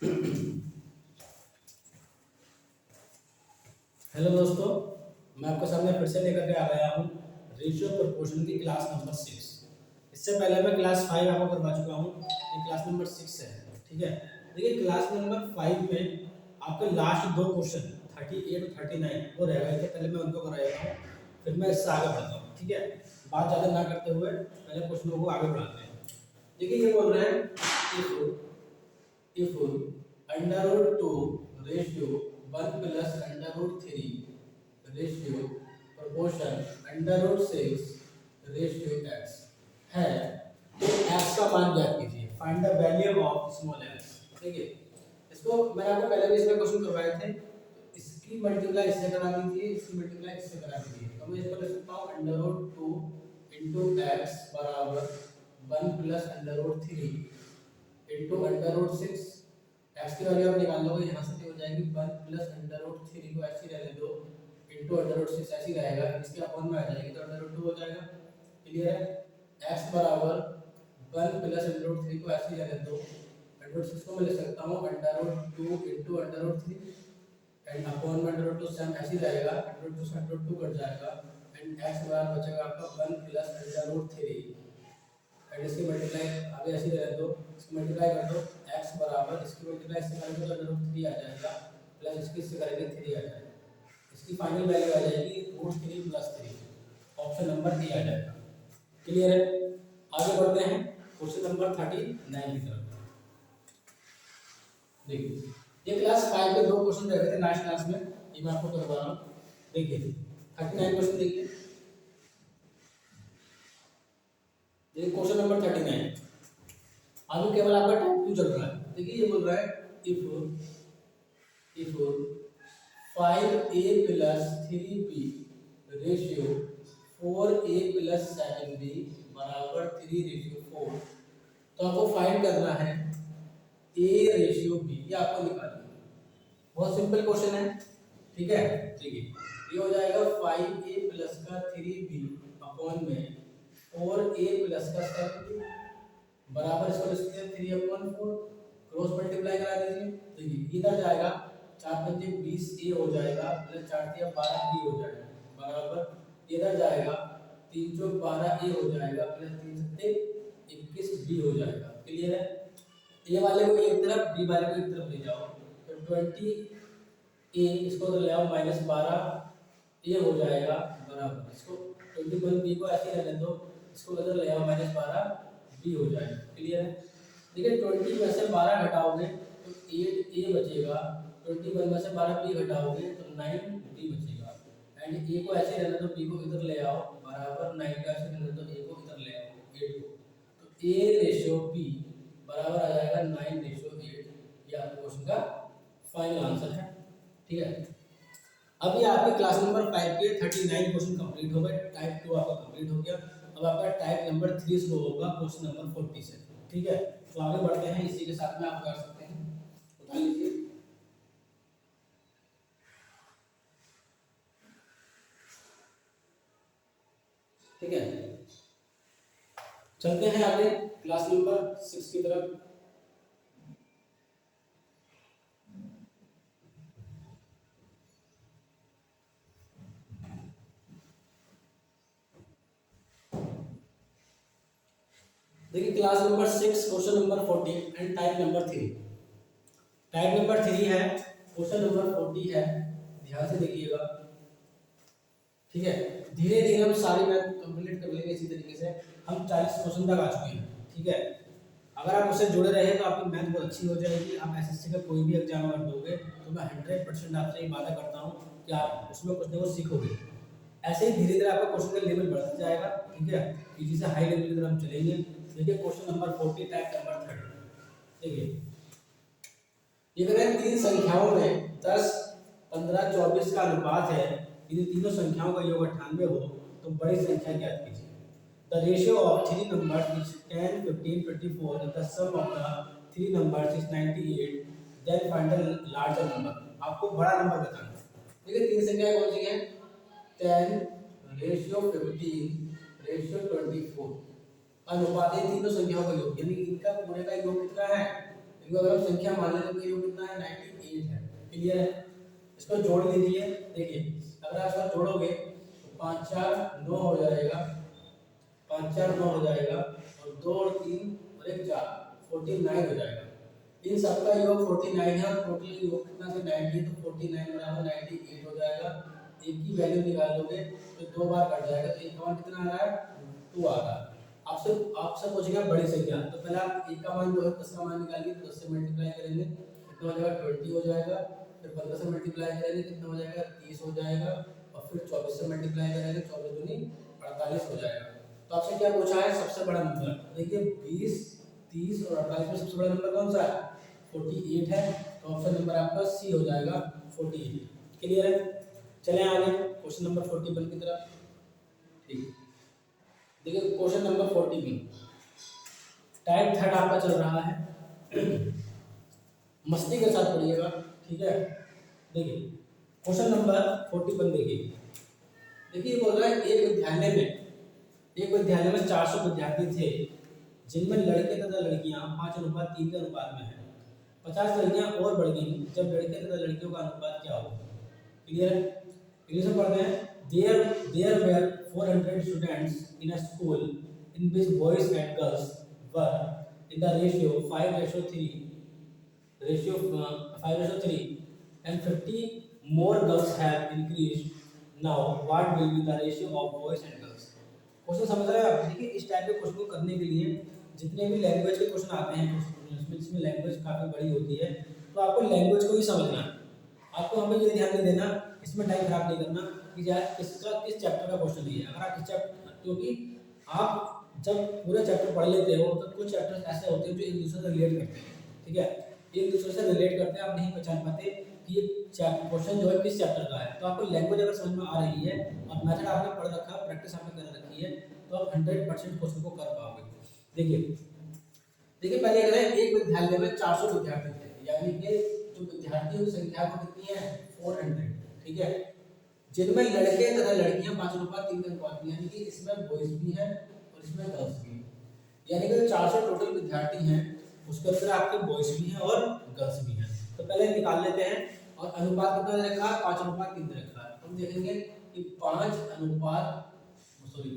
Hello दोस्तों, मैं आपके सामने फिर से लेकर के आ गया हूँ रेशियो प्रोपोर्शन की क्लास नंबर 6। इससे पहले मैं क्लास 5 आपको करवा चुका हूँ, ये क्लास नंबर 6 है। ठीक है, देखिए क्लास नंबर 5 में आपके लास्ट दो क्वेश्चन 38 और 39 वो रह गए थे, पहले मैं उनको कराया हूँ, फिर मैं इससे आगे बढ़ता हूँ। ठीक है, बात ज़्यादा ना करते हुए पहले क्वेश्चनों को आगे बढ़ाते हैं। देखिए ये बोल रहे हैं if under root 2 ratio 1 plus under root 3 ratio proportion under root 6 ratio x है, तो x का मान ज्ञात कीजिए। Find the value of small x। ठीक है, इसको मैंने आपको पहले भी इसमें क्वेश्चन करवाए थे, तो इसकी मल्टीप्लाई इससे करा दीजिए, इसकी मल्टीप्लाई इससे करा दीजिए, तो मैं इसको लिख सकता हूँ अंडर रूट 2 इंटू एक्स बराबर 1 plus under root 3 into under root 6। X की वैल्यू आप निकाल लोगे, यहाँ से हो जाएगी 1 प्लस अंडर रूट 3 को ऐसे रहने दो इंटू अंडर रूट 6 ऐसे रहेगा, इसके अपॉन में आ जाएगी तो अंडर रूट 2 हो जाएगा। क्लियर है, एक्स बराबर 1 प्लस अंडर रूट 3 को ऐसे रहने दो, अंडर रूट 6 को मैं लिख सकता हूँ under root 2 into under root 3 and upon में अंडर रूट 2 सेम ऐसे रहेगा, अंडर रूट 2 से अंडर रूट 2 कट जाएगा एंड एक्स बराबर बचेगा आपका 1 प्लस अंडर रूट 3 एंड इसकी मल्टीप्लाई आगे ऐसे रहने दो, इसकी मल्टीप्लाई कर दो, x बराबर इसकी मल्टीप्लाई इससे करेंगे तो अंडर रूट 3 आ जाएगा प्लस इसकी इससे करेंगे 3 आ जाएगा, इसकी फाइनल वैल्यू आ जाएगी root 3 plus 3, option number A आ जाएगा। क्लियर है, आगे बढ़ते हैं क्वेश्चन नंबर 39 की तरफ। देखिए ये क्लास 5 के दो क्वेश्चन रह गए थे लास्ट क्लास में, ये मैं आपको करवा रहा हूँ। देखिए 39 क्वेश्चन देखिए, ये क्वेश्चन नंबर 39 अभी केवल आपका टाइप 2 चल रहा है। देखिए ये बोल रहा है if 5a plus 3b ratio 4a plus 7b बराबर 3:4, तो आपको फाइंड करना है a रेशियो b, ये आपको निकालना है। बहुत सिंपल क्वेश्चन है। ठीक है, देखिए ये हो जाएगा 5a प्लस का 3b अपॉन में 4a प्लस का 7b बराबर इसको लिख सकते हैं 3/4, क्रॉस मल्टीप्लाई करा दीजिए। देखिए इधर जाएगा 4×5 20a हो जाएगा प्लस 4×3 12b हो जाएगा बराबर इधर जाएगा 3×4 12a हो जाएगा प्लस 3×7 21b हो जाएगा। क्लियर है, ए वाले को एक तरफ बी वाले को एक तरफ ले जाओ, तो 20a इसको तो ले आओ -12a हो जाएगा बराबर इसको 21b को ऐसे रहने दो, इसको इधर ले आओ -12b हो जाएगा। क्लियर है, देखिए 20 में से 12 घटाओगे तो 8a बचेगा, 21 में से 12b घटाओगे तो 9b बचेगा एंड a को ऐसे रहने दो, b को इधर ले आओ बराबर 9 का ऐसे रहने दो, a को इधर ले आओ 8 को, तो a रेशियो b बराबर आ जाएगा 9:8। ये आपके क्वेश्चन का फाइनल आंसर है। ठीक है, अभी आपके क्लास नंबर 5 के 39 क्वेश्चन कंप्लीट हो गए, टाइप 2 आपका कंप्लीट हो गया। अब आपका टाइप नंबर 3 शुरू होगा क्वेश्चन नंबर 40 से। ठीक है, तो आगे बढ़ते हैं, इसी के साथ में आप कर सकते हैं, बता लीजिए। ठीक है, चलते हैं आगे क्लास नंबर 6 की तरफ। देखिए class number 6 question number 40 and type number 3। Type number 3 है, क्वेश्चन नंबर 40 है, ध्यान से देखिएगा। ठीक है, धीरे धीरे हम सारी मैथ कंप्लीट कर लेंगे। इसी तरीके से हम 40 क्वेश्चन तक आ चुके हैं। ठीक है, अगर आप उससे जुड़े रहे तो आपकी मैथ बहुत अच्छी हो जाएगी। आप एसएससी का कोई भी एग्जाम अगर दोगे तो मैं 100% आपसे ये वादा करता हूँ कि आप उसमें कुछ ना कुछ सीखोगे। ऐसे ही धीरे धीरे आपका क्वेश्चन का लेवल बढ़ता जाएगा। ठीक है, इजी से हाई लेवल की तरफ हम चलेंगे। देखिए क्वेश्चन नंबर 40 टाइप नंबर 30। देखिए ये कह रहे हैं तीन संख्याओं में 10, 15, 24 का अनुपात है, यदि तीनों संख्याओं का योग 98 हो तो बड़ी संख्या ज्ञात कीजिए। The ratio of three numbers is 10, 15, 24 and the sum of the three numbers is 98, then find the larger number. आपको बड़ा नंबर बताना है। देखिए तीन संख्याएं कौन सी हैं? 10 रेशियो 15 रेशियो 24 अनुपात है तीनों संख्याओं का योग, यानी इनका पूरे का योग कितना है? इनको अगर हम संख्या मान लें तो ये कितना है 98 है। क्लियर है? इसको जोड़ लीजिए। देखिए अगर आप इसको जोड़ोगे तो 5 4 9 हो जाएगा, 5 4 9 हो जाएगा, और 2 और 3 और 1 4 49 हो जाएगा। इन सबका योग 49 है और टोटल योग कितना से 90 है, तो 49 बराबर 98 हो जाएगा। एक की वैल्यू निकालोगे तो 2 बार कट जाएगा, तो एक का मान कितना आ रहा है 2 आ रहा है। आपसे पूछेगा बड़ी संख्या, तो पहले आप एक का मान जो है 10 का मान निकालिए, तो 10 से मल्टीप्लाई करेंगे कितना हो जाएगा 20 हो जाएगा, फिर 15 से मल्टीप्लाई करेंगे कितना हो जाएगा 30 हो जाएगा, और फिर 24 से मल्टीप्लाई करेंगे 24 दूनी 48 हो जाएगा। तो आपसे क्या पूछा है सबसे बड़ा नंबर, देखिए 20 30 और 48 में सबसे बड़ा नंबर कौन सा है 48 है, तो ऑप्शन नंबर आपका सी हो जाएगा 48। क्लियर है? चलें आगे क्वेश्चन नंबर 41 की तरफ। ठीक, देखिए क्वेश्चन नंबर 41 टाइप थर्ड आपका चल रहा है, मस्ती के साथ पढ़िएगा। ठीक है, देखिए क्वेश्चन नंबर 41 देखिए। देखिए बोल रहा है एक विद्यालय में 400 विद्यार्थी थे, जिनमें लड़के तथा लड़कियां 5:3 के अनुपात में हैं। 50 लड़कियां और बढ़ गई जब लड़के तथा लड़कियों का अनुपात क्या होगा। क्लियर है? इंग्लिश में पढ़ते हैं। There were 400 students in a school in which boys and girls were in the ratio 5:3 and 50 more girls have increased. Now what will be the ratio of boys and girls? Question समझ रहे हैं आप? देखिए इस type के question को करने के लिए जितने भी लैंग्वेज के क्वेश्चन आते हैं इसमें लैंग्वेज काफ़ी बड़ी होती है, तो आपको लैंग्वेज को ही समझना है। आपको हमें ये ध्यान नहीं देना, इसमें टाइम खराब नहीं करना कि यार किस चैप्टर का क्वेश्चन है। अगर आप इस चैप्टर, क्योंकि आप जब पूरे चैप्टर पढ़ लेते हो तो कुछ चैप्टर्स ऐसे होते हैं जो एक दूसरे से रिलेट करते हैं। ठीक है, एक दूसरे से रिलेट करते हैं, आप नहीं पहचान पाते कि ये क्वेश्चन जो है किस चैप्टर का है। तो आपको लैंग्वेज अगर समझ में आ रही है और मेथड आपने पढ़ रखा है, प्रैक्टिस आपने कर रखी है, तो आप 100% क्वेश्चन को कर पाओगे। देखिए पहले कह रहे हैं एक विद्यालय में 400 विद्यार्थी थे, यानी कि जो विद्यार्थियों की संख्या को कितनी है 400। ठीक है, जिनमें लड़के तथा लड़कियां 5:3 के अनुपात में, यानी कि इसमें बॉयज भी हैं और इसमें गर्ल्स भी हैं। यानी कि 400 टोटल विद्यार्थी हैं, उसके अंदर आपके बॉयज भी हैं और गर्ल्स भी हैं। तो पहले निकाल लेते हैं। और अनुपात कितना दे रखा है 5:3 दे रखा है। हम देखेंगे कि 5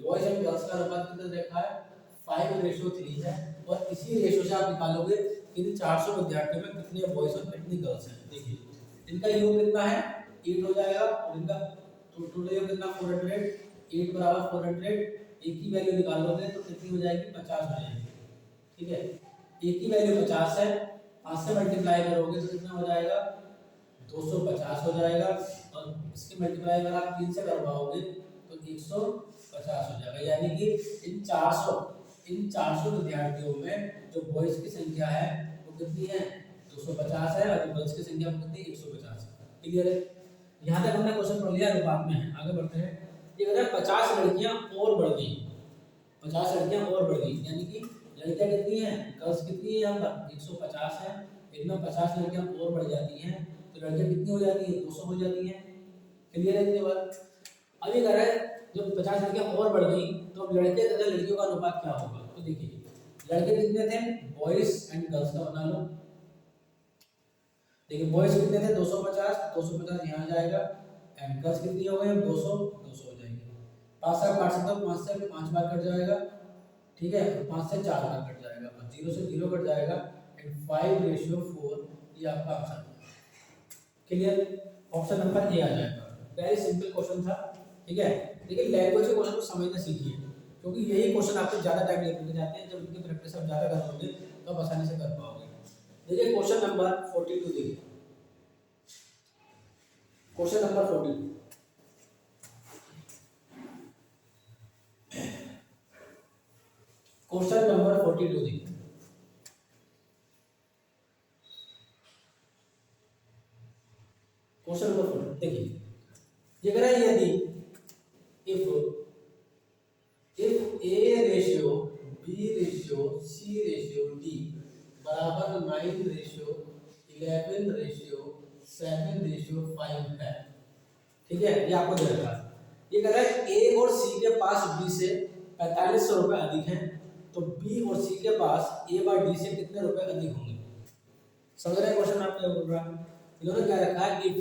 बॉयज एंड गर्ल्स का अनुपात कितना दे रखा है 5:3 है, और इसी रेशो से आप निकालोगे कि 400 विद्यार्थियों में कितने बॉयज और कितनी गर्ल्स हैं। देखिए इनका योग कितना है 8 हो जाएगा, और इनका टोटल योग कितना 400, 8 बराबर 400, एक की वैल्यू निकालोगे तो कितनी हो जाएगी 50 हो जाएगी। ठीक है, एक की वैल्यू 50 है, 5 से मल्टीप्लाई करोगे तो कितना हो जाएगा 250 हो जाएगा, और इसके मल्टीप्लाई अगर आप 3 से कर पाओगे तो 150 हो जाएगा। यानी कि इन 400 विद्यार्थियों में जो बॉयज की संख्या है वो कितनी है 250 है, और जो गर्ल्स की संख्या वो कितनी 150 है। क्लियर है? यहाँ तक हमने क्वेश्चन पढ़ लिया, अनुपात में है। आगे बढ़ते हैं। ये कहता है 50 लड़कियां और बढ़ गई, 50 लड़कियां और बढ़ गई, यानी कि लड़कियां कितनी हैं गर्ल्स कितनी है यहाँ पर 150 है, इनमें 50 लड़कियां और बढ़ जाती हैं तो लड़कियां कितनी हो जाती है 200 हो जाती हैं। क्लियर है इतनी बात? अभी कह रहा है जब 50 लड़कियां और बढ़ गई तो अब लड़के तथा लड़कियों का अनुपात क्या होगा। तो देखिए लड़के कितने थे बॉयज एंड गर्ल्स का बना लो। देखिए बॉयज कितने थे 250 यहाँ जाएगा, एंड गर्ल्स कितनी हो गई 200 हो जाएगी। 5 से काट सकते हो, 5 से 5 बार कट जाएगा। ठीक है, 5 से 4 बार कट जाएगा, 0 से 0 कट जाएगा, एंड 5:4 ये आपका आंसर है। क्लियर? ऑप्शन नंबर ए आ जाएगा। वेरी सिंपल क्वेश्चन था। ठीक है, लेकिन लैंग्वेज के क्वेश्चन को समझना सीखिए, क्योंकि यही क्वेश्चन आपको ज़्यादा टाइम लेके जाते हैं। जब इनकी प्रैक्टिस आप ज़्यादा कर लोगे तो आप आसानी से कर पाओगे। देखिए क्वेश्चन नंबर 42 देखिए, क्वेश्चन नंबर 42। क्वेश्चन नंबर 42 देखिए, क्वेश्चन नंबर 42 देखिए, ये कह रहा है यदि if A ratio B ratio C ratio D बराबर 9:11 रेशियो 7 रेशियो 5 है। ठीक है, ये आपको दे रखा है। ये कह रहा है A और C के पास B से 4500 रुपए अधिक हैं, तो B और C के पास A बाय D से कितने रुपए अधिक होंगे। समझ रहे हैं क्वेश्चन आप क्या बोल रहा है? इन्होंने क्या रखा है, if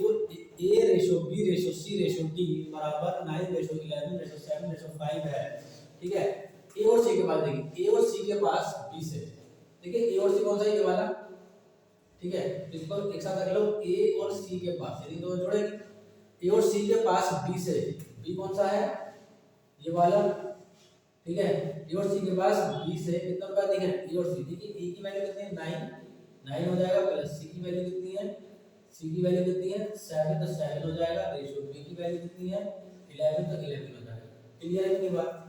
A ratio B ratio C ratio D बराबर 9 रेशो 11 रेशो 7 रेशो 5 है, ठीक है। ए और सी के पास देखिए, ए और सी के पास 20 है, देखिए ए और सी कौन सा है, ये वाला, ठीक है। तो इसको एक साथ रख लो, ए और सी के पास, यानी दो जोड़ेंगे, ए और सी के पास 20 है, बी कौन सा है, ये वाला, ठीक है। ए और सी के पास 20 है, कितना रुपया देखिए, ए और सी, देखिए ए की वैल्यू कितनी है 9 हो जाएगा, प्लस सी की वैल्यू कितनी है, सी की वैल्यू कितनी है 7, तो 7 हो जाएगा, रेशियो बी की वैल्यू कितनी है 11, तो 11 हो जाएगा। क्लियर है इतनी बात?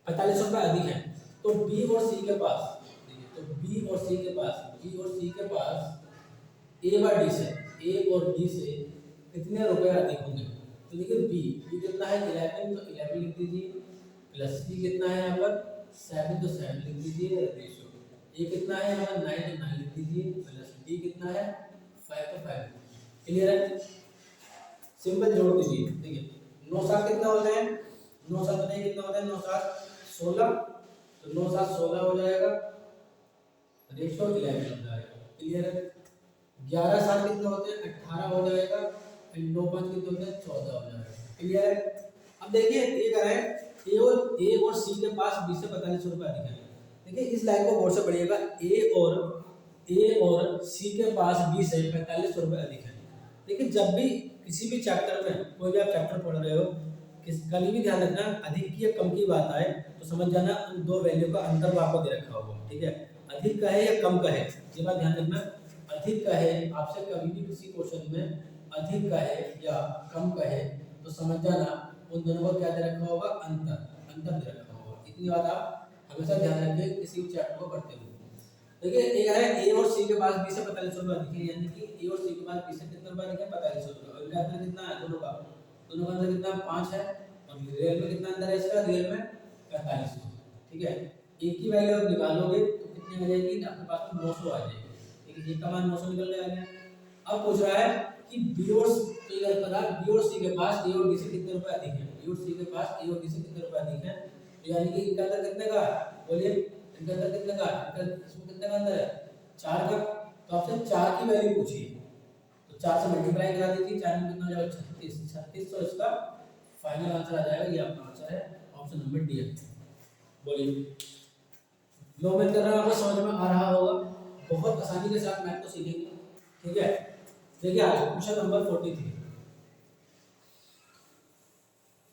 45 रुपये अधिक है, तो बी और सी के पास देखिए, तो बी और सी के पास ए बार डी से, ए और डी से कितने रुपए अधिक होंगे, तो देखिए बी कितना है 11, तो 11 लिख दीजिए, प्लस सी कितना है यहाँ पर 7, तो 7 लिख दीजिए, रेशियो ए कितना है यहाँ पर 9, तो 9 लिख दीजिए, प्लस डी कितना है 5, तो 5। क्लियर है? सिंपल जोड़ दीजिए, देखिए 9 7 कितना होता है, 9 7 नहीं कितना होता है, 9 7 16, तो 9 7 16 हो जाएगा, रेशियो 11 हो जाएगा। क्लियर है? 11 7 कितने होते हैं 18 हो जाएगा, एंड 9 5 कितने होते हैं 14 हो जाएगा। क्लियर है? अब देखिए ये कर रहे हैं, ए और सी के पास 20 से 45 रुपए अधिक है। देखिए इस लाइन को गौर से पढ़िएगा, ए और सी के पास 20 है, 45 रुपए अधिक है। देखिए जब भी किसी भी चैप्टर में कोई भी आप चैप्टर पढ़ रहे हो, कभी भी ध्यान रखना, अधिक की या कम की बात आए तो समझ जाना उन दो वैल्यू का अंतर आपको दे रखा होगा, ठीक है। अधिक का है या कम का है, ये बात ध्यान रखना। अधिक का है, आपसे कभी भी किसी क्वेश्चन में अधिक का है या कम का है तो समझ जाना उन दोनों का क्या दे रखा होगा, अंतर दे रखा होगा। इतनी बात आप हमेशा ध्यान रखिए किसी भी चैप्टर को करते हुए। देखिए एक है ए और सी के पास 20 से 45 रुपए अधिक है, यानी कि ए और सी के पास 20 से कितना रुपए अधिक है 45 रुपए, और इनका अंतर कितना है दोनों का अंतर कितना 5 है, और रियल में कितना अंतर है इसका, रियल में 45, ठीक है। एक की वैल्यू आप निकालोगे तो कितनी आ जाएगी, आपके पास 900 आ जाएगी, ठीक है। एक का मान 900 निकल के आ गया। अब पूछ रहा है कि बी और सी के पास ए और डी से कितने रुपए अधिक है, बी और सी के पास ए और डी से कितने रुपए अधिक है, तो यानी कि इनका अंतर कितने का, बोलिए इनका अंतर कितने का, इसमें कितने का अंतर है 4 का, तो आपसे 4 की वैल्यू पूछिए, तो 4 से मल्टीप्लाई करा दीजिए, 4 में कितना हो जाएगा 36, तो इसका फाइनल आंसर आ जाएगा, ये आपका आंसर है ऑप्शन नंबर डी है। बोलिए, मैं उम्मीद कर रहा हूँ आपको समझ में आ रहा होगा, बहुत आसानी के साथ मैथ को सीखेंगे, ठीक है। देखिए आज क्वेश्चन नंबर 43,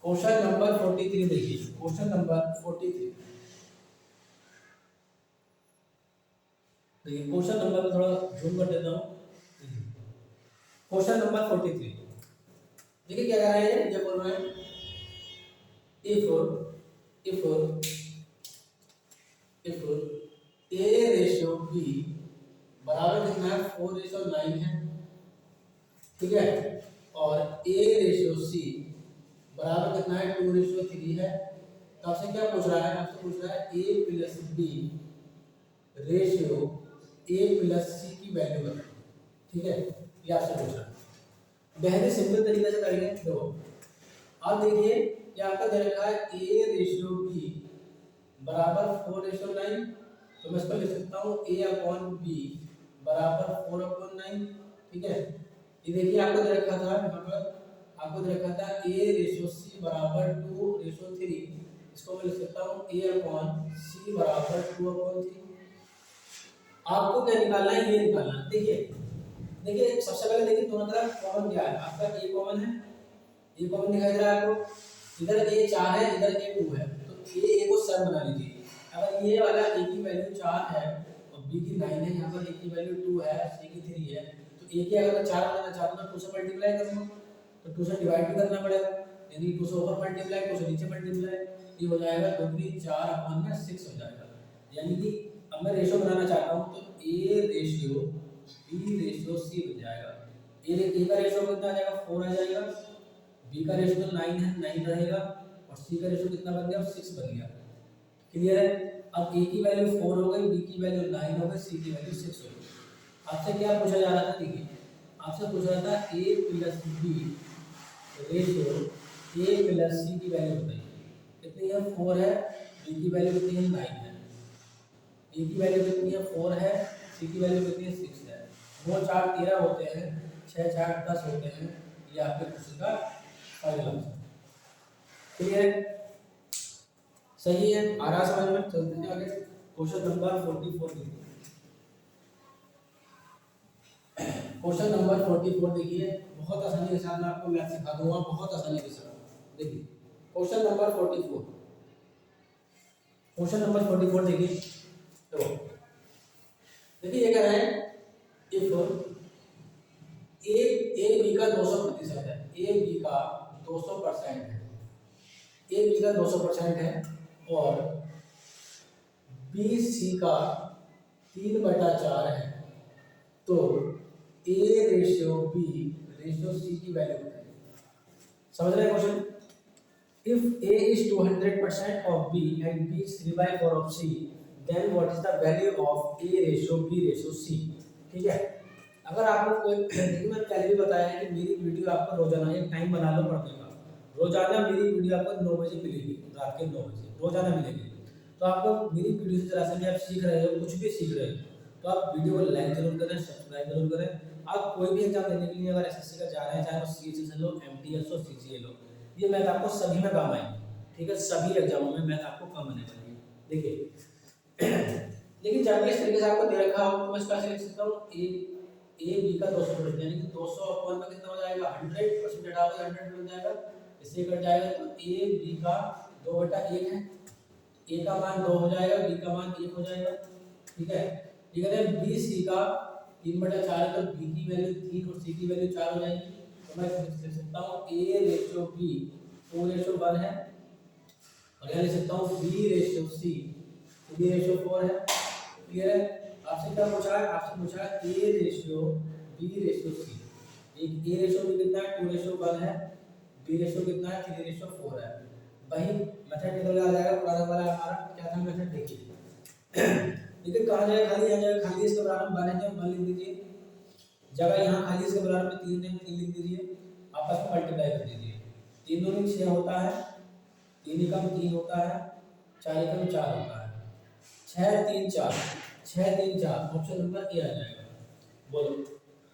क्वेश्चन नंबर 43 देखिए, क्वेश्चन नंबर 43 देखिए, क्वेश्चन नंबर थोड़ा जूम कर देता हूँ। क्वेश्चन नंबर 43 देखिए क्या कह रहा है, ये बोल रहे हैं इफ ए रेशियो बी बराबर कितना है 4:9 है, ठीक है, और ए रेशियो सी बराबर कितना है 2:3 है। तो आपसे क्या पूछ रहा है, आपसे पूछ रहा है ए plus B ratio A plus सी की वैल्यू बताइए, ठीक है, ये आपसे पूछ रहा है। बहुत ही सिंपल तरीके से करेंगे, देखो अब देखिए कि आपका दे रखा है ए रेशियो बी बराबर 4:9, तो मैं इसको लिख सकता हूँ a अपॉन बी बराबर 4/9, ठीक है। ये देखिए आपको दे रखा था, यहाँ पर आपको दे रखा था a रेशियो सी बराबर 2:3, इसको मैं लिख सकता हूँ a अपॉन सी बराबर 2/3। आपको क्या निकालना है, ये निकालना है। देखिए सबसे पहले देखिए दोनों तरफ कॉमन क्या है, आपका a कॉमन है, ये कॉमन दिखाई दे रहा है आपको, इधर a 4 है, इधर a 2 है, तो a को सर बना लीजिए। अगर ये वाला a की वैल्यू 4 है और b की 9 है, यहाँ पर a की वैल्यू 2 है, c की 3 है, तो a की अगर 4 बनाना चाहता हूँ तो 2 से मल्टीप्लाई करूँगा, तो 2 से डिवाइड भी करना पड़ेगा, यानी 2 से ऊपर मल्टीप्लाई 2 से नीचे मल्टीप्लाई, ये हो जाएगा 2 3 4 अपॉन में 6 हो जाएगा। यानी कि अब मैं रेशियो बनाना चाहता हूँ तो a ratio b ratio c बन जाएगा। a का रेशियो कितना आ जाएगा 4 आ जाएगा, b का रेशियो तो 9 है 9 रहेगा, और c का रेशियो कितना बन गया 6 बन गया। क्लियर है? अब a की वैल्यू 4 हो गई, b की वैल्यू 9 हो गई, c की वैल्यू 6 हो गई। आपसे क्या पूछा जा रहा था, देखिए आपसे पूछ रहा था a plus b ratio a plus c की वैल्यू बताइए, कितनी है 4 है, b की वैल्यू कितनी है 9 है, a की वैल्यू कितनी है 4 है, c की वैल्यू कितनी है 6 है। 2 4 13 होते हैं, 6 4 10 होते हैं। ये आपके क्वेश्चन का फाइनल आंसर। क्लियर है? सही है, आ रहा समझ में? चलते हैं आगे। क्वेश्चन नंबर 44 देखिए। क्वेश्चन नंबर 44 देखिए, बहुत आसानी के साथ मैं आपको मैथ सिखा दूंगा, बहुत आसानी के साथ। देखिए क्वेश्चन नंबर 44, क्वेश्चन नंबर 44 देखिए। तो देखिए ये कह रहा है इफ ए बी का 200% है, ए बी का 200% है, ए बी का 200% है और बी सी का 3/4 है, तो A ratio B ratio C की वैल्यू बताइए। समझ रहे हैं question? If A is 200% of B and B is 3/4 of C, then what is the value of A ratio B ratio C. ठीक है, अगर आपको कोई देखिए मैंने पहले भी बताया है कि मेरी वीडियो आपको रोजाना एक टाइम बना लो पढ़ने का, रोजाना मेरी वीडियो आपको 9 बजे मिलेगी, रात के 9 बजे रोजाना मिलेगी। तो आपको मेरी वीडियो से जरा से भी आप सीख रहे हो, कुछ भी सीख रहे हो, तो आप वीडियो को लाइक जरूर करें, सब्सक्राइब जरूर करें। आप कोई भी एग्जाम देने के लिए अगर एसएससी का जा रहे हैं, चाहे वो सीएचएस लो, एमटीएस हो, सीजीएल हो, ये मैथ आपको सभी में काम आएगी। ठीक है, सभी एग्जामों में मैथ आपको काम आने वाली है। देखिए लेकिन जब भी इस तरीके से आपको दे रखा हो तो मैं इसका लिख सकता हूँ ए बी का 200%, यानी कि 200 अपॉन में कितना हो जाएगा, 100% हटाओगे 100 बन जाएगा, इससे कट जाएगा। तो ए बी का 2/1 है, ए का मान 2 हो जाएगा, बी का मान 1 हो जाएगा। ठीक है, ठीक है। बी सी का 3/4 है, तो बी की वैल्यू 3 और सी की वैल्यू 4 हो जाएगी। तो मैं लिख सकता हूँ ए रेशियो बी 4:1 है, और यहाँ लिख सकता हूँ बी रेशियो सी 3:4 है। क्लियर है? आपसे क्या पूछा है? आपसे पूछा है A ratio B ratio C. एक ए रेशियो भी कितना है, 2:1 है, बी रेशियो कितना है, 3:4 है। वही मेथड निकल आ जाएगा, पुराना वाला हमारा क्या था मेथड, देखिए लेकिन कहाँ जाएगा खाली, आ जाएगा खाली, इसके बराबर में 1 है, 1 लिख दीजिए, जगह यहाँ खाली इसके बराबर में 3 है, 3 लिख दीजिए, आपस में मल्टीप्लाई कर दीजिए। 3 दूनी 6 होता है, 3 एकम 3 होता है, 4 एकम 4 होता है, 6 3 4, 6 3 4, ऑप्शन नंबर ए आ जाएगा। बोलो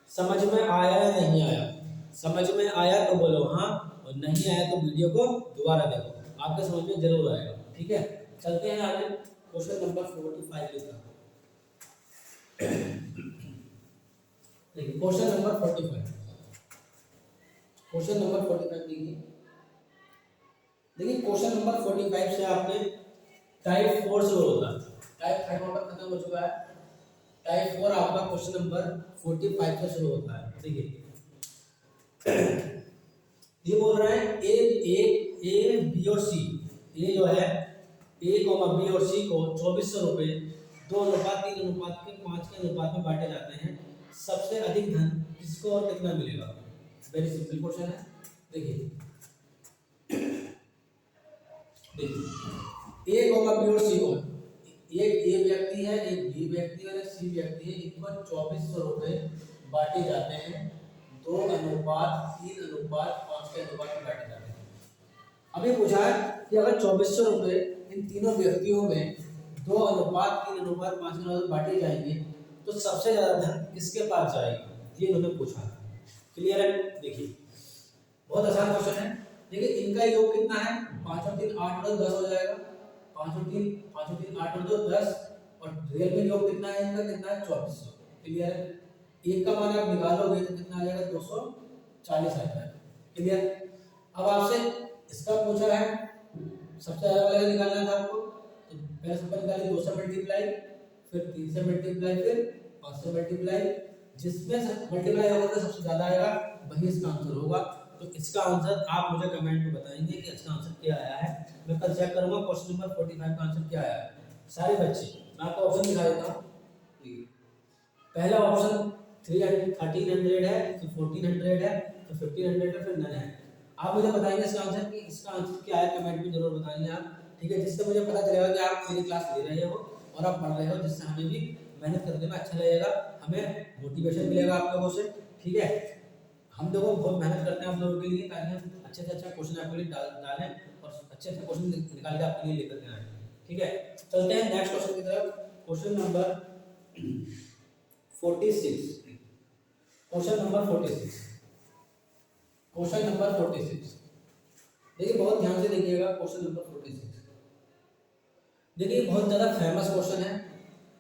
समझ में आया या नहीं आया? समझ में आया तो बोलो हाँ, और नहीं आया तो वीडियो को दोबारा देखो, आपके समझ में जरूर आएगा। ठीक है, चलते हैं आगे। क्वेश्चन नंबर 45 लिखा, देखिए क्वेश्चन नंबर 45, क्वेश्चन नंबर 45 देखिए। देखिए क्वेश्चन नंबर 45 से आपने टाइप 4 शुरू होता है, टाइप 5 आपका खत्म हो चुका है, टाइप 4 आपका क्वेश्चन नंबर 45 से शुरू होता है। देखिए ये बोल रहा है ए बी और सी, ये जो है ए कॉमा बी और सी को 2400 रुपए 2:3:5 के अनुपात में बांटे जाते हैं, सबसे अधिक धन किसको और कितना मिलेगा? वेरी सिंपल क्वेश्चन है। देखिए देखिए ए कॉमा बी और सी को, एक ए व्यक्ति है, एक बी व्यक्ति है और एक सी व्यक्ति है, इनको 2400 रुपए बांटे जाते हैं 2:3:5 के अनुपात में बांटे जाते हैं। अभी पूछा है कि अगर 2400 रुपए इन तीनों व्यक्तियों में 2:3:5 के बांटे जाएंगे तो सबसे ज्यादा धन किसके पास जाएगा, ये इन्होंने पूछा। क्लियर है? देखिए बहुत आसान क्वेश्चन है। देखिए इनका योग कितना है, 5 और 3 8 और 10 हो जाएगा, 5 और 3 8 और 2 10, और रियल में योग कितना है इनका, कितना है 2400। क्लियर है? एक का मान आप निकालोगे तो कितना आ जाएगा, 240 आ जाएगा। क्लियर? अब आपसे इसका पूछा है, सबसे ज्यादा वाला निकालना था आपको, तो पहले सिंपल निकालिए, 2 से मल्टीप्लाई, फिर 3 से मल्टीप्लाई, फिर 5 से मल्टीप्लाई, जिसमें से मल्टीप्लाई होगा तो सबसे ज्यादा आएगा वही इसका आंसर होगा। तो इसका आंसर आप मुझे कमेंट में बताएंगे कि इसका आंसर क्या आया है। मैं कल चेक करूंगा क्वेश्चन नंबर 45 का आंसर क्या आया है। सारे बच्चे मैं आपको ऑप्शन दिखा देता हूँ। पहला ऑप्शन 1300 है, फिर 1400 है, फिर 1500 है, फिर नन है। आप मुझे बताएंगे इसका आंसर, कि इसका आंसर क्या है, कमेंट में जरूर बताएंगे आप। ठीक है, जिससे मुझे पता चलेगा कि आप मेरी क्लास ले रहे हो और आप पढ़ रहे हो, जिससे हमें भी मेहनत करने में अच्छा लगेगा, हमें मोटिवेशन मिलेगा आप लोगों से। ठीक है, हम देखो बहुत मेहनत करते हैं आप लोगों के लिए, ताकि हम अच्छे से अच्छा क्वेश्चन आपके लिए डालें और अच्छे से क्वेश्चन निकाल के आपके लिए लेकर के आए। ठीक है, चलते हैं नेक्स्ट क्वेश्चन की तरफ। Question number 46, question number 46, question number 46 देखिए, बहुत ध्यान से देखिएगा। क्वेश्चन नंबर 46 देखिए, बहुत ज़्यादा फेमस क्वेश्चन है,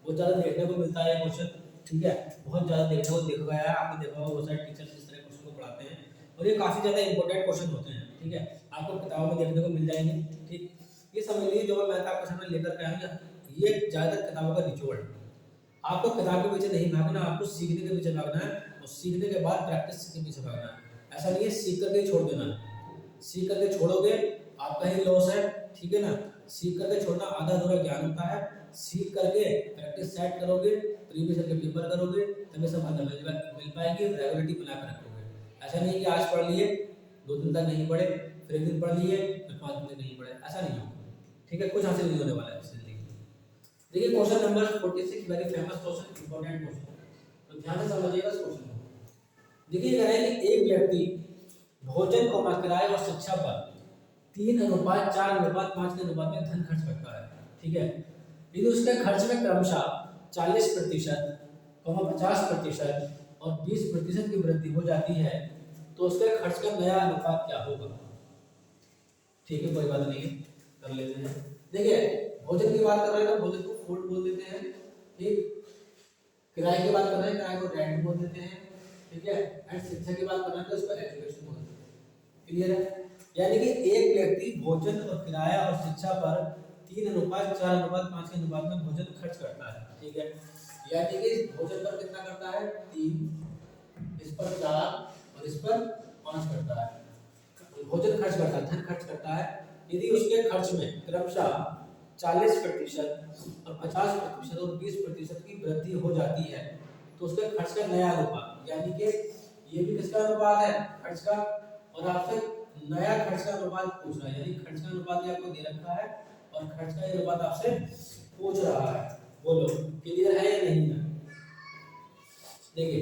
बहुत ज़्यादा देखने को मिलता है क्वेश्चन, ठीक है। बहुत ज़्यादा देखने को देखा गया है, आपने देखा होगा बहुत सारे टीचर्स इस तरह क्वेश्चन को पढ़ाते हैं, और ये काफ़ी ज़्यादा इंपॉर्टेंट क्वेश्चन होते हैं, ठीक है। आपको किताबों में देखने को मिल जाएंगे, ठीक। ये समझ लीजिए जो मैं आपके सामने लेकर के आया हूँ, ये ज़्यादातर किताबों का निचोड़ है। आपको किताब के पीछे नहीं भागना, आपको सीखने के पीछे भागना है, और सीखने के बाद प्रैक्टिस के पीछे भागना है। ऐसा नहीं है सीख करके छोड़ देना है, सीख करके छोड़ोगे आपका ही लॉस है, ठीक है ना। सीख करके छोड़ना आधा अधूरा ज्ञान होता है। सीख करके प्रैक्टिस सेट करोगे, प्रीवियस के पेपर करोगे, तभी सफलता मिल पाएगी, रेगुलरिटी बना कर रखोगे। ऐसा नहीं कि आज पढ़ लिए, 2 दिन तक नहीं पढ़े, फिर एक दिन पढ़ लिए, फिर 5 दिन तक नहीं पढ़े, ऐसा नहीं होगा, ठीक है। कुछ हासिल नहीं होने वाला है इससे। देखिए question number 46 very famous question, important question, तो ध्यान से समझिएगा इस क्वेश्चन को। देखिए कह रहे हैं कि एक व्यक्ति भोजन को किराए और शिक्षा पर 3:4:5 के अनुपात में धन खर्च करता है, ठीक है। यदि उसके खर्च में क्रमशः 40%, 50% और 20% की वृद्धि हो जाती है, तो उसके खर्च का नया अनुपात क्या होगा। ठीक है, कोई बात नहीं है, कर लेते हैं। देखिए भोजन की बात कर रहे हैं तो भोजन को फूड बोल देते हैं, ठीक। किराए की बात कर रहे हैं, किराए को रेंट बोल देते हैं, ठीक है। एंड शिक्षा की बात कर रहे हैं तो इसको एजुकेशन बोल देते हैं। क्लियर है। यानी कि एक व्यक्ति भोजन और किराया और शिक्षा पर 3:4:5 के अनुपात में भोजन खर्च करता है, ठीक है। यानी कि भोजन पर कितना करता है 3, इस पर 4 और इस पर 5 करता है, भोजन खर्च करता है, धन खर्च करता है। यदि उसके खर्च में क्रमशः 40% और 50% और 20% की वृद्धि हो जाती है, तो उसके खर्च का नया अनुपात, यानी कि ये भी किसका अनुपात है, खर्च का, और आपसे नया खर्च का अनुपात पूछ रहा है। यानी खर्च का अनुपात ये आपको दे रखा है और खर्च का ये अनुपात आपसे पूछ रहा है। बोलो क्लियर है या नहीं है। देखिए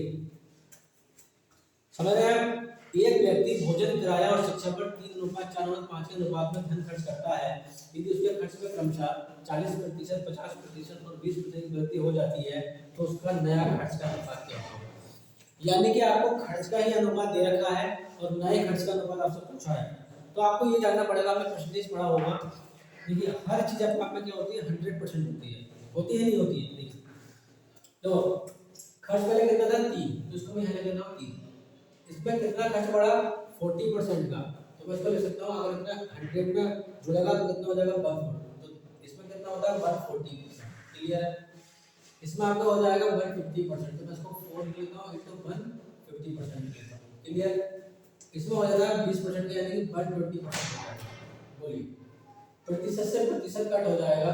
समझ रहे हैं। एक व्यक्ति भोजन किराया और शिक्षा पर 3:4:5 के अनुपात में धन खर्च करता है। यदि उसके खर्च में क्रमशः 40%, 50% और 20% की वृद्धि हो जाती है, तो उसका नया खर्च का अनुपात क्या होगा। यानी कि आपको खर्च का ही अनुपात दे रखा है और नए खर्च का अनुपात आपसे पूछा है, तो आपको ये जानना पड़ेगा। आपने परसेंटेज पढ़ा होगा। देखिए हर चीज आपके क्या होती है, 100% होती है नहीं होती है। देखिए तो खर्च पहले कितना था 3, तो इसको मैं यहाँ लेना 3। इसमें कितना खर्च बढ़ा 40% का, तो मैं इसको ले सकता हूँ, अगर इतना 100 में जुड़ेगा तो कितना हो जाएगा 140, तो इसमें कितना होता है 140%। क्लियर है। इसमें आपका हो जाएगा 150%, तो मैं इसको 4 लिख लेता हूँ, इनटू 150% लिख लेता हूँ। क्लियर। इसमें हो जाएगा 20% यानी कि 120%। बोलिए प्रतिशत से प्रतिशत कट हो जाएगा,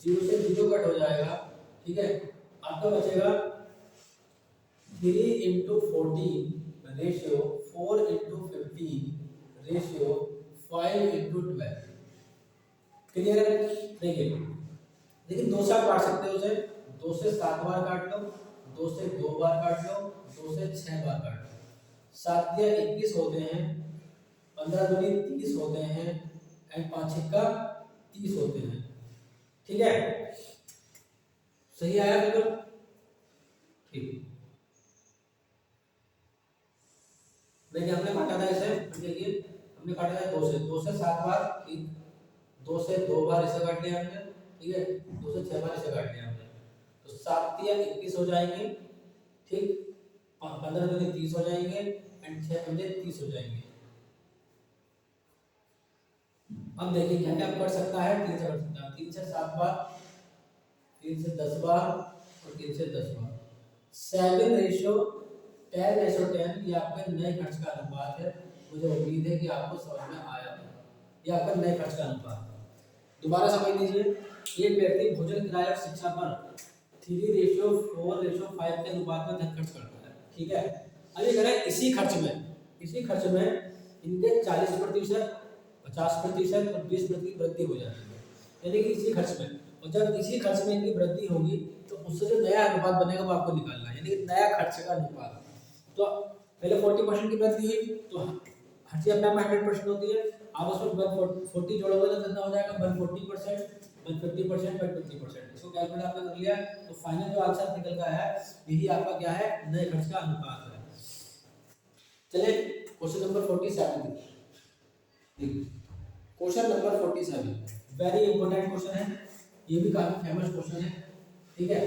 0 से 0 कट हो जाएगा, ठीक है। आपका बचेगा 3 × 14 रेशियो 4 × 15 रेशियो 5 × 12। क्लियर है। देखिए लेकिन 2 से आप काट सकते हो उसे, 2 से 7 बार काट लो, 2 से 2 बार काट लो, 2 से 6 बार काट लो। 7 या 21 होते हैं, 15 दूनी 30 होते हैं, एंड 5 छिक्का 30 होते हैं, ठीक है। सही आया बिल्कुल, ठीक। देखिए हमने काटा था इसे, देखिए हमने काटा था 2 से 7 बार, ठीक। 2 से 2 बार इसे काट लिया हमने, ठीक है। 2 से 6 बार इसे काट लिया हमने, तो 7 या 21 हो जाएंगे, ठीक। 15 दूनी 30 हो जाएंगे, एंड 6 पंजे 30 हो जाएंगे। अब देखिए क्या क्या कर सकता है, 3 से कर सकता है, 3 से 7 बार, 3 से 10 बार और 3 से 10 बार। 7:10 ये आपके नए खर्च का अनुपात है। मुझे उम्मीद है कि आपको समझ में आया होगा। ये आपका नए खर्च का अनुपात है। दोबारा समझ लीजिए, एक व्यक्ति भोजन किराया और शिक्षा पर 3:4:5 के अनुपात में धन खर्च करता है, ठीक है। अब ये कह रहा है इसी खर्च में इनके 40%, 50% और 20% की वृद्धि हो जाती है, यानी कि इसी खर्च में। और जब इसी खर्च में इनकी वृद्धि होगी तो उससे जो नया अनुपात बनेगा वो आपको निकालना है, यानी कि नया खर्च का अनुपात। तो पहले 40% की वृद्धि हुई तो हर चीज अपने आप 100% होती है। आप उसमें 140 जोड़ोगे तो कितना हो जाएगा 140%, 150%, 150%। इसको कैलकुलेट आपने कर लिया तो फाइनल जो आंसर निकल का है, यही आपका क्या है, नए खर्च का अनुपात है। चलिए क्वेश्चन नंबर 47 देखिए। Question number 47 very important question है, ये भी काफी फेमस क्वेश्चन है, ठीक है।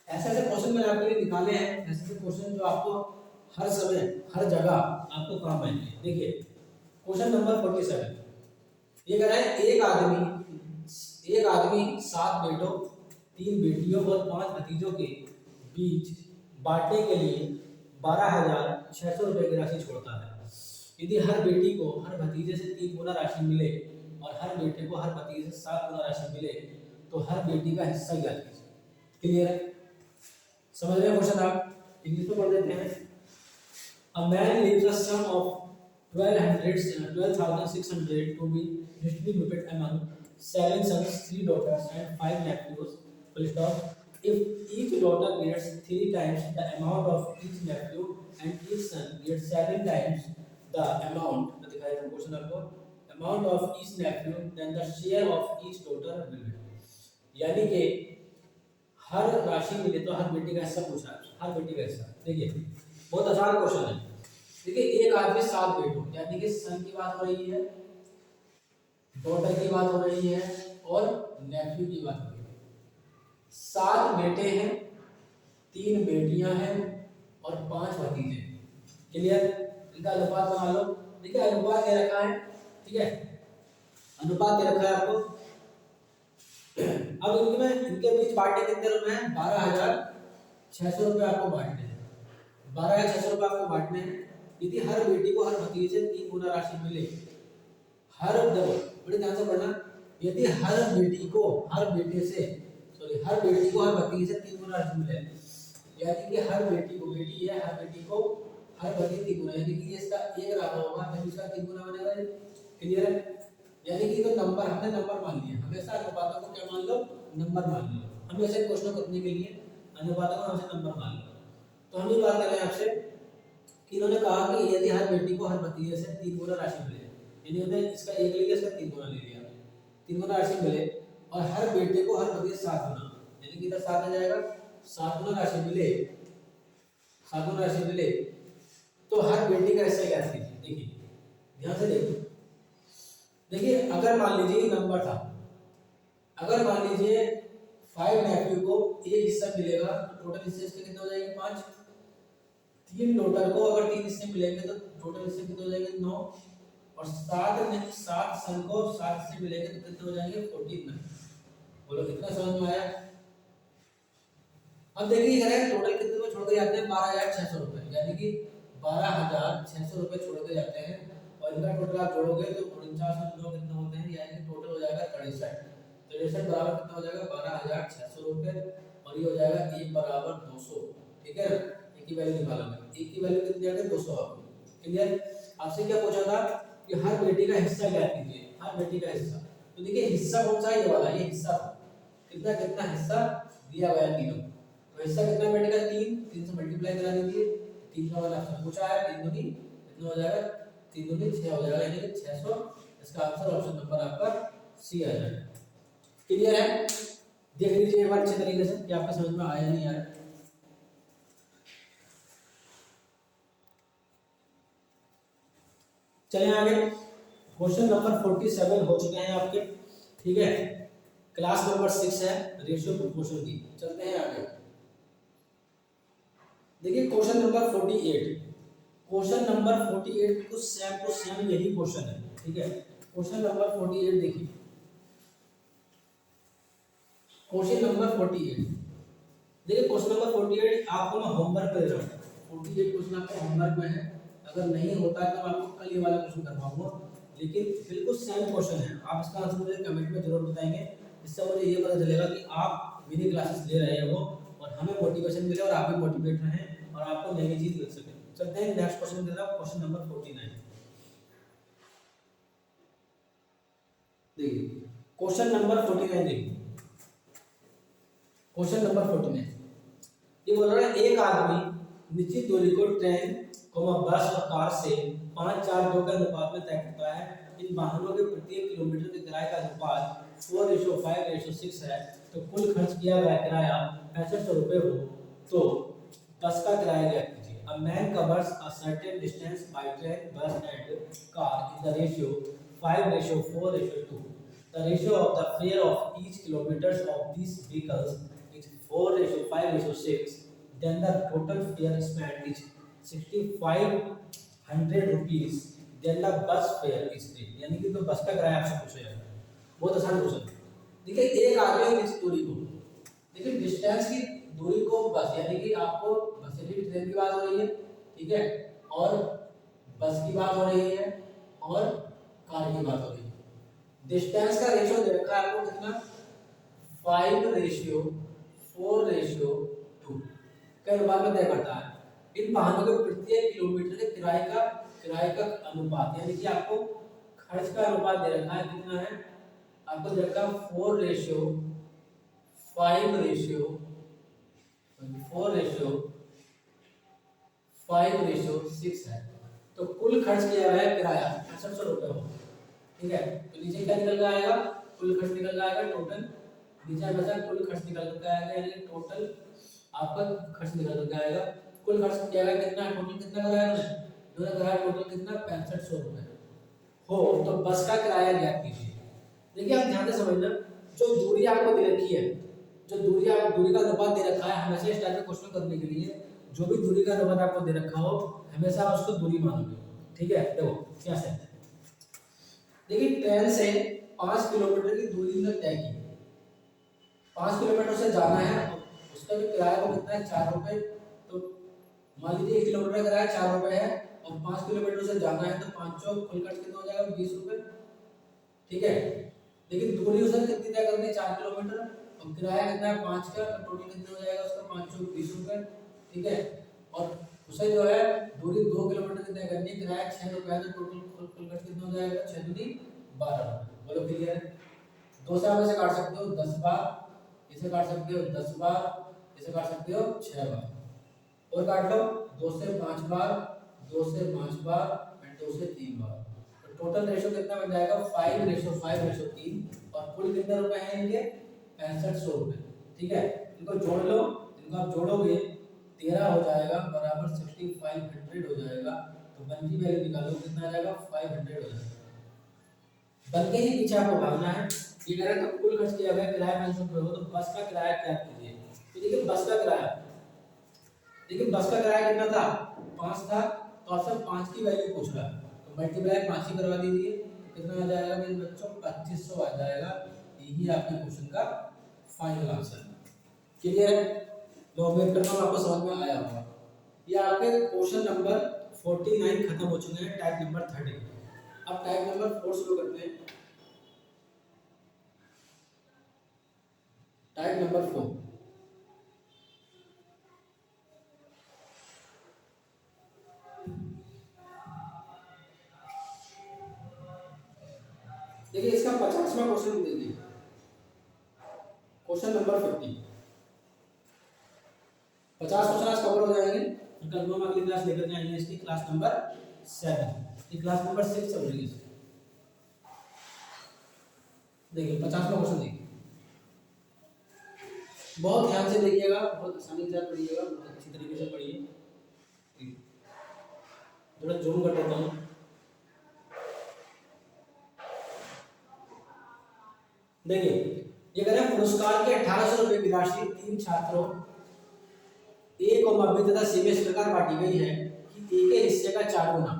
ऐसे ऐसे क्वेश्चन मैंने आपके लिए निकाले हैं, ऐसे ऐसे क्वेश्चन जो आपको हर समय हर जगह आपको काम आएंगे। देखिए क्वेश्चन नंबर 47 ये कह रहा है एक आदमी 7 बेटों 3 बेटियों और 5 भतीजों के बीच बांटने के लिए 12,600 रुपए की राशि छोड़ता है। यदि हर बेटी को हर भतीजे से 3 गुना राशि मिले और हर बेटे को हर भतीजे से 7 गुना राशि मिले तो हर बेटी का हिस्सा ज्ञात कीजिए। क्लियर है? समझ रहे हैं क्वेश्चन आप? इंग्लिश में पढ़ देते हैं। A man leaves a sum of 12,600 to be distributed among 7 sons, 3 daughters, and 5 nephews. Full stop. If each daughter gets 3 times the amount of each nephew and each son gets 7 times the amount, the दिखाया था question आपको, amount of each nephew, then the share of each daughter will be. यानी कि हर राशि मिले तो हर बेटी का हिस्सा पूछा है, हर बेटी का हिस्सा। देखिए बहुत आसान क्वेश्चन है। देखिए एक आदमी 7 बेटों यानी कि सन की बात हो रही है, डॉटर की बात हो रही है और नेफ्यू की बात हो रही है। 7 बेटे हैं, 3 बेटियां हैं और 5 भतीजे। क्लियर? इनका अनुपात बना लो। देखिए अनुपात दे रखा है, ठीक है, अनुपात दे रखा है आपको। अब इनके बीच बांटने कितने रुपए हैं? 12,600 रुपए आपको बांटने हैं। 12,600 रुपए आपको बांटने हैं। यदि हर बेटी को हर भतीजे से 3 गुना राशि मिले, हर देखो बड़े ध्यान से पढ़ना, यदि हर बेटी को हर बेटे से हर बेटी को हर भतीजे से 3 गुना राशि मिले, यानी कि हर बेटी को बेटी है, हर बेटी को हर भतीजे 3 गुना, यानी कि ये इसका 1 रहा होगा तो इसका 3 गुना बनेगा। क्लियर है? यानी कि तो नंबर हमने नंबर मान लिया, हमेशा अनुपातों को क्या मान लो? नंबर मान लो। हमेशा क्वेश्चन करने के लिए अनुपातों को हमेशा नंबर मान लो। तो हम ये बात कर रहे हैं आपसे कि इन्होंने कहा कि यदि हर बेटी को हर भतीजे से 3 गुना राशि मिले, यानी उन्होंने इसका 1 ले लिया, इसका 3 गुना ले लिया, 3 गुना राशि मिले और हर बेटे को हर भतीजे 7 गुना, यानी कि इधर 7 आ जाएगा, 7 गुना राशि मिले, 7 गुना राशि मिले तो हर बेटी का हिस्सा क्या कीजिए। देखिए ध्यान से देखो, देखिए अगर मान लीजिए नंबर था, अगर मान लीजिए 5 नेफ्यू को एक हिस्सा मिलेगा तो टोटल हिस्से इसके कितने हो जाएंगे? 5। 3 डॉटर को अगर 3 हिस्से मिलेंगे तो टोटल हिस्से कितने हो जाएंगे? 9। और 7 सन को 7 हिस्से मिलेंगे तो कितने हो जाएंगे? 14। बोलो कितना समझ में आया? अब देखिए करें टोटल कितने को छोड़ के जाते हैं? 12,600 रुपए, यानी कि 12,600 रुपए छोड़ के जाते हैं और इनका टोटल आप जोड़ोगे तो 49 और 9 कितना होते हैं? यानी कि टोटल हो जाएगा 63। 63 बराबर कितना हो जाएगा? 12,600 रुपए और ये हो जाएगा 1 बराबर 200। ठीक है, एक की वैल्यू निकाला मैंने, एक की वैल्यू कितनी आ गई? 200 आ गई। क्लियर? आपसे क्या पूछा था कि हर बेटी का हिस्सा क्या कीजिए, हर बेटी का हिस्सा। तो देखिए हिस्सा कौन सा है? ये वाला, ये हिस्सा कितना कितना हिस्सा दिया गया तीनों। तो हिस्सा कितना बेटे का? 3 से मल्टीप्लाई करा दीजिए, 3 का वाला आपसे पूछा है, 3 दूनी कितना हो जाएगा? 3 दूनी 6 हो जाएगा, यानी कि 600। इसका आंसर ऑप्शन नंबर आपका सी आ जाएगा। क्लियर है? देख लीजिए एक बार अच्छे तरीके से कि आपका समझ में आया नहीं आया। चलिए आगे, क्वेश्चन नंबर 47 हो चुके हैं आपके, ठीक है। क्लास नंबर 6 है रेशियो प्रोपोर्शन की। चलते हैं आगे। देखिए क्वेश्चन नंबर 48, क्वेश्चन नंबर 48 को सेम यही क्वेश्चन है, ठीक है। क्वेश्चन नंबर 48 देखिए, क्वेश्चन नंबर 48 देखिए, क्वेश्चन नंबर 48 आपको मैं होमवर्क पे दे रहा हूँ। 48 क्वेश्चन आपको होमवर्क में है, अगर नहीं होता है तो मैं आपको कल ये वाला क्वेश्चन करवाऊंगा, लेकिन बिल्कुल सेम क्वेश्चन है। आप इसका आंसर मुझे कमेंट में जरूर बताएंगे, इससे मुझे ये पता चलेगा कि आप मेरी क्लासेस ले रहे हो और हमें मोटिवेशन मिले और आप भी मोटिवेट रहें और आपको नई चीज मिल सके। चलते हैं नेक्स्ट क्वेश्चन की तरफ, क्वेश्चन नंबर 49। देखिए क्वेश्चन नंबर 49 देखिए, क्वेश्चन नंबर 49 ये बोल रहा है एक आदमी निश्चित दूरी को ट्रेन, बस और कार से 5:4:2 के अनुपात में तय करता है। इन वाहनों के प्रत्येक किलोमीटर के किराए का अनुपात 4:5:6 है, तो कुल खर्च किया गया किराया 6500 रुपये हो तो बस का किराया ज्ञात कीजिए। A man covers a certain distance by train, bus and car in the ratio 5:4:2. The ratio of the fare of each kilometers of these vehicles is 4:5:6. Then the total fare spent is 6500 rupees. Then the bus fare is 3. यानी कि तो बस का किराया आपसे पूछा जाएगा। बहुत आसान क्वेश्चन। देखिए एक आगे इस दूरी को, देखिए डिस्टेंस की दूरी को बस, यानी कि आपको बस यानी ट्रेन की बात हो रही है, ठीक है, और बस की बात हो रही है और कार की बात हो रही है। डिस्टेंस का रेशियो दे रखा है आपको कितना, 5:4:2 के अनुपात में तय करता है। इन वाहनों के प्रत्येक किलोमीटर के किराए का अनुपात, यानी कि आपको खर्च का अनुपात दे रखा है कितना है, आपको दे रखा है 4:5:6 है। तो कुल खर्च किया गया है किराया 6800 रुपये हो, ठीक है। तो नीचे क्या निकल कर आएगा, कुल खर्च निकल कर आएगा टोटल, नीचे बचा कुल खर्च निकल कर आएगा, यानी टोटल आपका खर्च निकल कर आएगा। कुल खर्च किया गया कितना, टोटल कितना कराया उन्होंने कराया टोटल कितना 6500 रुपये हो। तो बस का किराया ज्ञात कीजिए। देखिए आप ध्यान से समझना, जो दूरी आपको दे रखी है, जो दूरी का अनुपात दे रखा है, हमेशा इस टाइप के क्वेश्चन करने के लिए जो भी दूरी का अनुपात आपको दे रखा हो हमेशा आप उसको दूरी मानोगे, ठीक है। देखो कैसे, देखिए ट्रेन से 5 किलोमीटर की दूरी ने तय की, 5 किलोमीटर से जाना है, उसका भी किराया को कितना है 4 रुपए। तो मान लीजिए 1 किलोमीटर का किराया 4 रुपए है और 5 किलोमीटर से जाना है, तो 5 चौक कुल खर्च कितना हो जाएगा 20 रुपए, ठीक है। लेकिन दूरी उसे कितनी तय करनी है 4 किलोमीटर और किराया कितना है 5 का, तो टोटल कितना हो जाएगा उसका 5 चौक 20 रुपए, ठीक है। और उसे जो है दूरी 2 किलोमीटर की तय करनी है, किराया 6 रुपए है, तो टोटल कुल खर्च कितना हो जाएगा 6 दूनी 12 रुपए। बोलो क्लियर है। 2 से आप इसे काट सकते हो 10 बार, इसे काट सकते हो 10 बार, इसे काट सकते हो 6 बार, और काट लो 2 से 5 बार, 2 से 5 बार और 2 से 3 बार। तो टोटल रेशियो कितना बन जाएगा 5:5:3 और कुल कितने रुपए हैं इनके 6500 रुपए, ठीक है। इनको जोड़ लो, इनको आप जोड़ोगे 13 हो जाएगा बराबर 6500 हो जाएगा। तो 1 की वैल्यू निकालो कितना आ जाएगा 500 हो जाएगा। बन के ही पीछे आपको भागना है। ये कह रहा है तो कुल खर्च किया गया किराया 500 रुपए हो, तो बस का किराया क्या कीजिए। तो देखिए बस का किराया, देखिए बस का किराया कितना था 5 था, तो आपसे 5 की वैल्यू पूछ रहा है, तो मल्टीप्लाई 5 ही करवा दीजिए, कितना आ जाएगा मेरे बच्चों 2500 आ जाएगा। यही आपके क्वेश्चन का फाइनल आंसर। क्लियर है। मैं उम्मीद करता हूं आपको समझ में आया होगा। ये आपके क्वेश्चन नंबर 49 खत्म हो चुके हैं, टाइप नंबर 30। अब टाइप नंबर 4 शुरू करते हैं। टाइप नंबर 4, देखिए इसका 50वां क्वेश्चन देखिए, क्वेश्चन नंबर 50। 50 क्वेश्चन आज कवर हो जाएंगे, फिर कल हम अगली क्लास लेकर जाएंगे इसकी क्लास नंबर 7। ये क्लास नंबर 6 चल रही है। देखिए 50वां क्वेश्चन देखिए, बहुत ध्यान से देखिएगा, बहुत आसानी से पढ़िएगा, बहुत अच्छी तरीके से पढ़िए। थोड़ा जूम कर देता हूँ। देखिए ये कह रहे हैं पुरस्कार के 1800 रुपए की राशि 3 छात्रों ए को बी तथा सी में इस प्रकार बांटी गई है कि ए के हिस्से का 4 गुना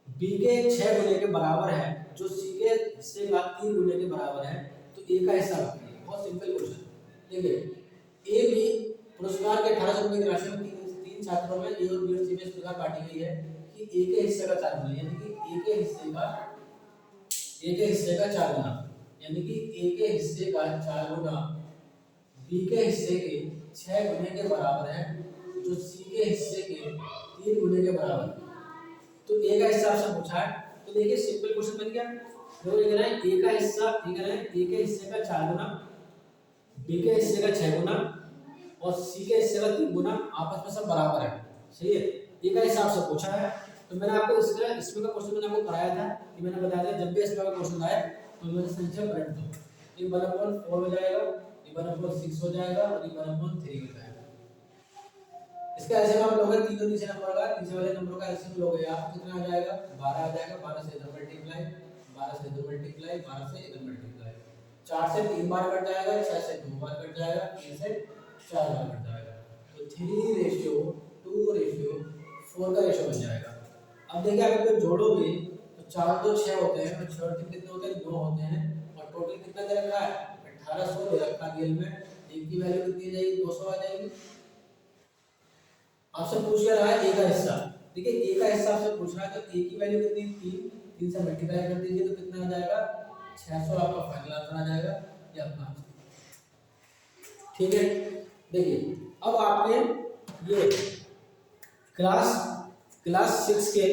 बी के 6 गुने के बराबर है, जो सी के हिस्से का 3 गुने के बराबर है। तो ए का हिस्सा बताइए। बहुत सिंपल क्वेश्चन। देखिए ए बी पुरस्कार के 1800 रुपए की राशि 3 छात्रों में ए और बी और सी में इस प्रकार बांटी गई है कि ए के हिस्से का 4 गुना, यानी कि ए के हिस्से का 4 गुना, यानी कि ए के हिस्से का 4 गुना बी के हिस्से के 6 गुने के बराबर है, जो सी के हिस्से के 3 गुने के बराबर है। तो ए का हिस्सा आपसे पूछा है, तो देखिए सिंपल क्वेश्चन बन गया। देखो ये कह रहा है ए का हिस्सा, ये कह रहा है ए के हिस्से का 4 गुना, बी के हिस्से का 6 गुना और सी के हिस्से का 3 गुना, आपस में सब बराबर है, सही है। ए का हिस्सा आपसे पूछा है, तो मैंने आपको इसमें का क्वेश्चन मैंने आपको कराया था कि मैंने बताया था जब भी इसमें का क्वेश्चन आए तो मैंने संख्या पलट दो। ये 1/4 हो जाएगा, ये 1/6 हो जाएगा और ये 1/3 हो जाएगा। इसका एलसीएम आप लोगे तीनों नीचे नंबर का, नीचे वाले नंबरों का एलसीएम लोगे आप कितना आ जाएगा 12 आ जाएगा, 12 से इधर मल्टीप्लाई, 12 से इधर मल्टीप्लाई, 12 से इधर मल्टीप्लाई, 4 से 3 बार कट जाएगा, 6 से 2 बार कट जाएगा, 3 से 4 बार कट जाएगा, तो 3:2:4 का रेशियो बन जाएगा। अब देखिए अगर कोई जोड़ोगे तो 4 तो 6 होते हैं, और 6 और 3 कितने होते हैं 9 होते हैं, और टोटल कितना दे रखा है 1800 दे रखा है रियल में। एक की वैल्यू कितनी आ जाएगी 200 आ जाएगी। आपसे पूछ क्या रहा है ए का हिस्सा, ठीक है ए का हिस्सा आपसे पूछ रहा है, तो ए की वैल्यू कितनी 3 से मल्टीप्लाई कर दीजिए तो कितना आ जाएगा 600, आपका फाइनल आंसर आ जाएगा ये आपका आंसर। ठीक है देखिए अब आपने ये क्लास 6 के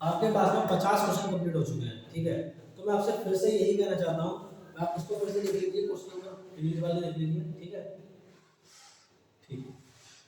आपके पास में 50 क्वेश्चन कंप्लीट हो चुके हैं, ठीक है। तो मैं आपसे फिर से यही कहना चाहता हूँ, आप इसको फिर से लिख लीजिए, क्वेश्चन नंबर डिलीट वाले लिख लीजिए, ठीक है। ठीक है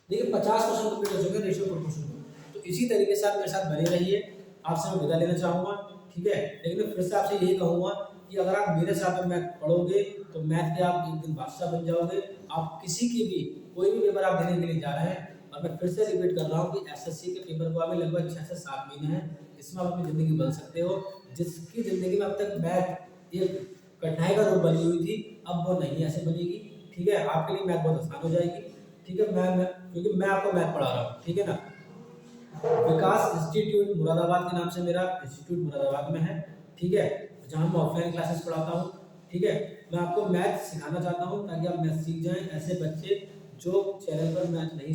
देखिए 50 क्वेश्चन कंप्लीट हो चुके हैं रेशियो प्रोपोर्शन को, तो इसी तरीके से आप मेरे साथ बने रहिए। आपसे मैं विदा लेना चाहूँगा, ठीक है। लेकिन फिर से आपसे यही कहूँगा कि अगर आप मेरे साथ मैथ पढ़ोगे तो मैथ के आप एक दिन बादशाह बन जाओगे। आप किसी की भी कोई भी पेपर आप देने के लिए जा रहे हैं, और मैं फिर से रिपीट कर रहा हूँ कि एसएससी के पेपर को अभी लगभग 6 से 7 महीने हैं, इसमें आप अपनी ज़िंदगी बदल सकते हो। जिसकी ज़िंदगी में अब तक मैथ एक कठिनाई का रूप बनी हुई थी, अब वो नहीं ऐसे बनेगी, ठीक है। आपके लिए मैथ बहुत आसान हो जाएगी, ठीक है। मैं क्योंकि मैं आपको मैथ पढ़ा रहा हूँ, ठीक है ना। विकास इंस्टीट्यूट मुरादाबाद के नाम से मेरा इंस्टीट्यूट मुरादाबाद में है, ठीक है, जहाँ मैं ऑफलाइन क्लासेस पढ़ाता हूँ, ठीक है। मैं आपको मैथ सिखाना चाहता हूँ ताकि आप मैथ सीख जाएं। ऐसे बच्चे जो चैनल पर मैथ नहीं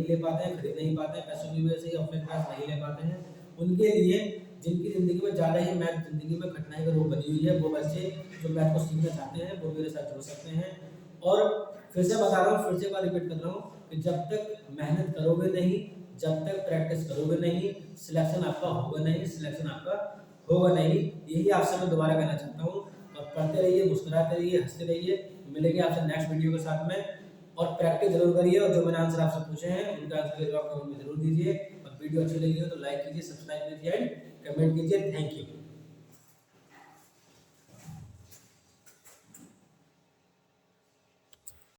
ले पाते हैं, खरीद नहीं पाते हैं, पैसों की वजह से ऑफलाइन क्लास नहीं ले पाते हैं, उनके लिए जिनकी ज़िंदगी में ज़्यादा ही मैथ ज़िंदगी में कठिनाई का रूप बनी हुई है, वो बच्चे जो मैथ को सीखना चाहते हैं वो मेरे साथ जुड़ सकते हैं। और फिर से बता रहा हूँ, फिर से एक बार रिपीट कर रहा हूँ कि जब तक मेहनत करोगे नहीं, जब तक प्रैक्टिस करोगे नहीं, सिलेक्शन आपका होगा नहीं, सिलेक्शन आपका होगा नहीं। यही आपसे मैं दोबारा कहना चाहता हूँ। और पढ़ते रहिए, मुस्कुराते रहिए, हंसते रहिए। मिलेंगे आपसे नेक्स्ट वीडियो के साथ में, और प्रैक्टिस जरूर करिए, और जो मैंने आंसर आपसे पूछे हैं उनका आंसर के जवाब कमेंट में जरूर दीजिए। और वीडियो अच्छी लगी हो तो लाइक कीजिए, सब्सक्राइब कीजिए एंड कमेंट कीजिए। Thank you.